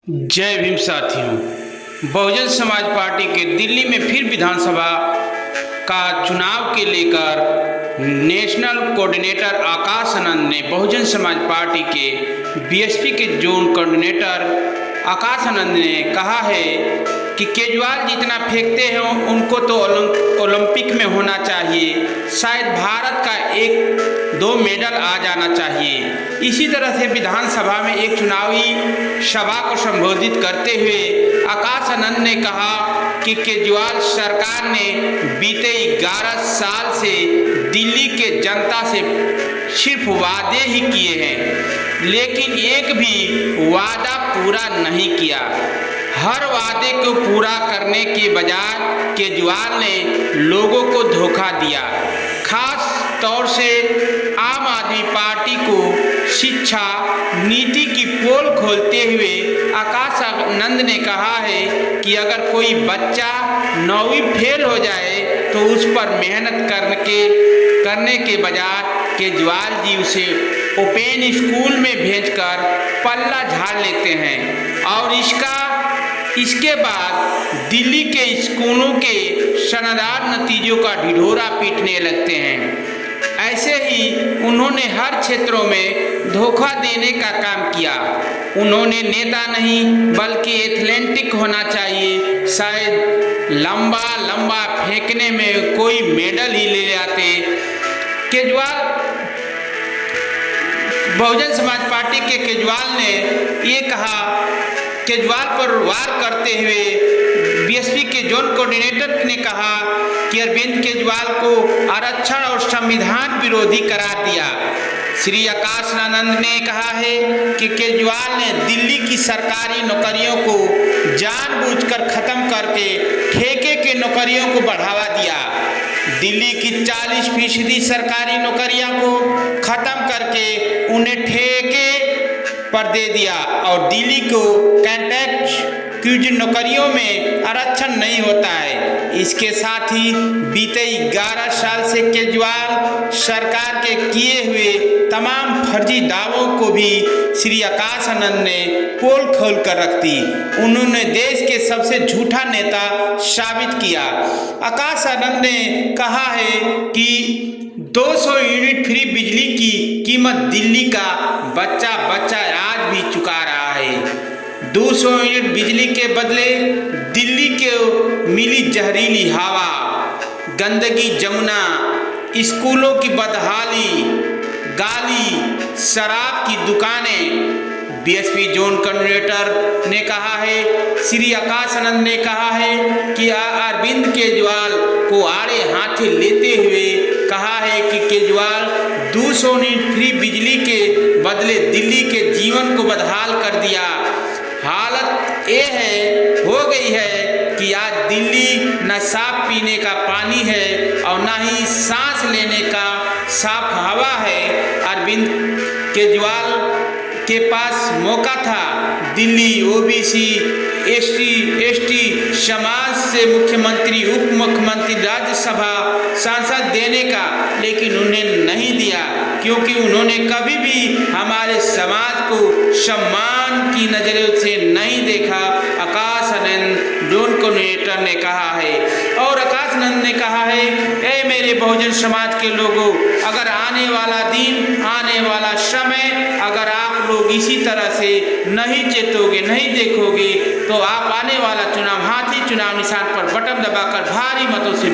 जय भीम साथियों। बहुजन समाज पार्टी के दिल्ली में फिर विधानसभा का चुनाव के लेकर नेशनल कोऑर्डिनेटर आकाश आनंद ने बहुजन समाज पार्टी के बीएसपी के जोन कोऑर्डिनेटर आकाश आनंद ने कहा है कि केजरीवाल जितना फेंकते हैं उनको तो ओलंपिक में होना चाहिए, शायद भारत का 1-2 मेडल आ जाना चाहिए। इसी तरह से विधानसभा में एक चुनावी सभा को संबोधित करते हुए आकाश आनंद ने कहा कि केजरीवाल सरकार ने बीते 11 साल से दिल्ली के जनता से सिर्फ वादे ही किए हैं, लेकिन एक भी वादा पूरा नहीं किया। हर वादे को पूरा करने के बजाय केजरीवाल ने लोगों को धोखा दिया। खास तौर से आम आदमी पार्टी को शिक्षा नीति की पोल खोलते हुए आकाश आनंद ने कहा है कि अगर कोई बच्चा 9वीं फेल हो जाए तो उस पर मेहनत करने के बजाय केजरीवाल जी उसे ओपन स्कूल में भेजकर पल्ला झाड़ लेते हैं और इसके बाद दिल्ली के स्कूलों के शानदार नतीजों का ढिढोरा पीटने लगते हैं। ऐसे ही उन्होंने हर क्षेत्रों में धोखा देने का काम किया। उन्होंने नेता नहीं बल्कि एथलेटिक होना चाहिए, शायद लंबा फेंकने में कोई मेडल ही ले आते। केजरीवाल बहुजन समाज पार्टी के केजरीवाल ने ये कहा, केजरीवाल पर वार करते हुए बीएसपी के जोन कोऑर्डिनेटर ने कहा कि अरविंद केजरीवाल को आरक्षण और संविधान विरोधी करार दिया। श्री आकाश आनंद ने कहा है कि केजरीवाल ने दिल्ली की सरकारी नौकरियों को जानबूझकर खत्म करके ठेके के नौकरियों को बढ़ावा दिया। दिल्ली की 40% सरकारी नौकरियों को खत्म करके उन्हें ठेके पर दे दिया और दिल्ली को कॉन्ट्रैक्ट नौकरियों में आरक्षण नहीं होता है। इसके साथ ही बीते 11 साल से केजरीवाल सरकार के किए हुए तमाम फर्जी दावों को भी श्री आकाश आनंद ने पोल खोल कर रख दी। उन्होंने देश के सबसे झूठा नेता साबित किया। आकाश आनंद ने कहा है कि 200 यूनिट फ्री बिजली की कीमत दिल्ली का बच्चा आज भी चुका रहा है। 200 यूनिट बिजली के बदले दिल्ली को मिली जहरीली हवा, गंदगी जमुना, स्कूलों की बदहाली, गाली, शराब की दुकानें। बीएसपी जोन कोऑर्डिनेटर ने कहा है, श्री आकाश आनंद ने कहा है कि अरविंद केजरीवाल को आड़े हाथे लेते हुए कहा है कि केजरीवाल 200 यूनिट फ्री बिजली के बदले दिल्ली के जीवन को बदहाल कर दिया। हालत ये हो गई है कि आज दिल्ली न साफ पीने का पानी है और न ही सांस लेने का साफ हवा है। अरविंद केजरीवाल के पास मौका था दिल्ली ओबीसी एसटी समाज से मुख्यमंत्री, उप मुख्यमंत्री, राज्यसभा सांसद देने का, लेकिन उन्हें नहीं दिया क्योंकि उन्होंने कभी भी हमारे समाज को सम्मान की नजरों से नहीं देखा। आकाश आनंद जोन कोऑर्डिनेटर ने कहा है और आकाश आनंद ने कहा है, ए मेरे बहुजन समाज के लोगों, अगर आने वाला दिन, आने वाला समय अगर आप लोग इसी तरह से नहीं चेतोगे, नहीं देखोगे तो आप आने वाला चुनाव हाथी चुनाव निशान पर बटन दबाकर भारी मतों से